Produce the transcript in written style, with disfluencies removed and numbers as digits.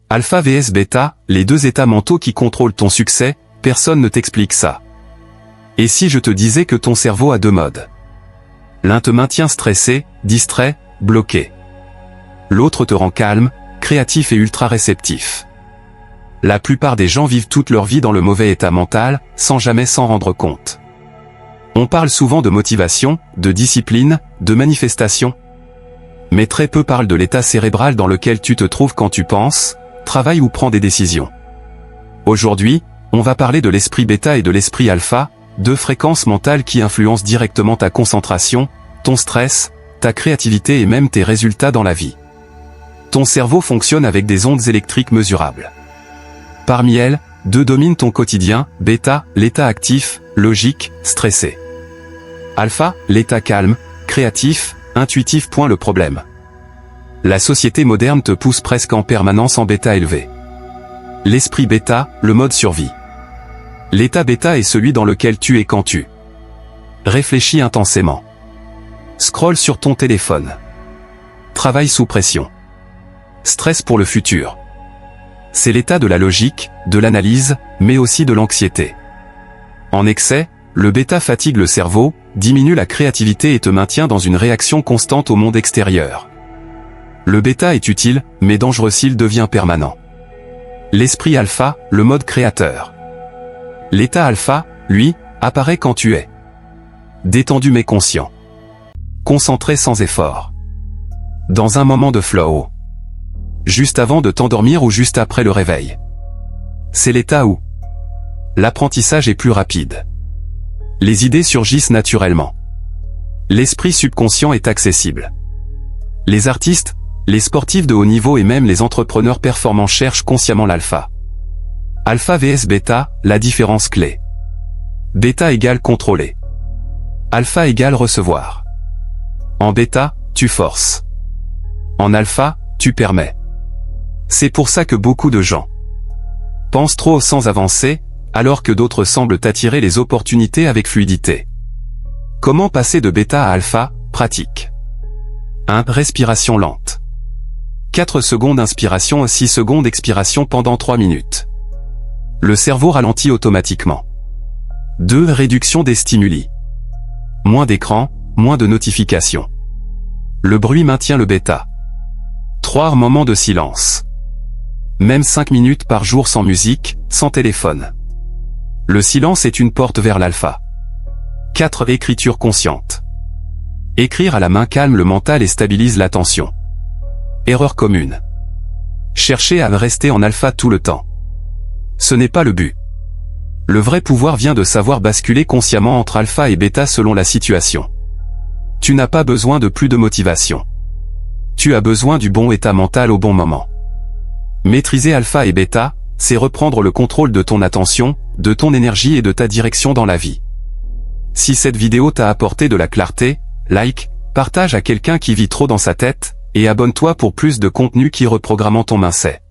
Alpha vs bêta, les deux états mentaux qui contrôlent ton succès, personne ne t'explique ça. Et si je te disais que ton cerveau a deux modes? L'un te maintient stressé, distrait, bloqué. L'autre te rend calme, créatif et ultra réceptif. La plupart des gens vivent toute leur vie dans le mauvais état mental, sans jamais s'en rendre compte. On parle souvent de motivation, de discipline, de manifestation. Mais très peu parlent de l'état cérébral dans lequel tu te trouves quand tu penses, travailles ou prends des décisions. Aujourd'hui, on va parler de l'esprit bêta et de l'esprit alpha, deux fréquences mentales qui influencent directement ta concentration, ton stress, ta créativité et même tes résultats dans la vie. Ton cerveau fonctionne avec des ondes électriques mesurables. Parmi elles, deux dominent ton quotidien, bêta, l'état actif, logique, stressé. Alpha, l'état calme, créatif, intuitif. Le problème. La société moderne te pousse presque en permanence en bêta élevé. L'esprit bêta, le mode survie. L'état bêta est celui dans lequel tu es quand tu réfléchis intensément. Scroll sur ton téléphone. Travaille sous pression. Stress pour le futur. C'est l'état de la logique, de l'analyse, mais aussi de l'anxiété. En excès, le bêta fatigue le cerveau, diminue la créativité et te maintient dans une réaction constante au monde extérieur. Le bêta est utile, mais dangereux s'il devient permanent. L'esprit alpha, le mode créateur. L'état alpha, lui, apparaît quand tu es détendu mais conscient. Concentré sans effort. Dans un moment de flow. Juste avant de t'endormir ou juste après le réveil. C'est l'état où l'apprentissage est plus rapide. Les idées surgissent naturellement. L'esprit subconscient est accessible. Les artistes, les sportifs de haut niveau et même les entrepreneurs performants cherchent consciemment l'alpha. Alpha vs bêta, la différence clé. Bêta égale contrôler. Alpha égale recevoir. En bêta, tu forces. En alpha, tu permets. C'est pour ça que beaucoup de gens pensent trop sans avancer, alors que d'autres semblent attirer les opportunités avec fluidité. Comment passer de bêta à alpha? Pratique. 1. Respiration lente. 4 secondes inspiration et 6 secondes expiration pendant 3 minutes. Le cerveau ralentit automatiquement. 2. Réduction des stimuli. Moins d'écran, moins de notifications. Le bruit maintient le bêta. 3. Moments de silence. Même 5 minutes par jour sans musique, sans téléphone. Le silence est une porte vers l'alpha. 4. Écriture consciente. Écrire à la main calme le mental et stabilise l'attention. Erreur commune. Chercher à rester en alpha tout le temps. Ce n'est pas le but. Le vrai pouvoir vient de savoir basculer consciemment entre alpha et bêta selon la situation. Tu n'as pas besoin de plus de motivation. Tu as besoin du bon état mental au bon moment. Maîtriser alpha et bêta, c'est reprendre le contrôle de ton attention, de ton énergie et de ta direction dans la vie. Si cette vidéo t'a apporté de la clarté, like, partage à quelqu'un qui vit trop dans sa tête, et abonne-toi pour plus de contenu qui reprogramme ton mindset.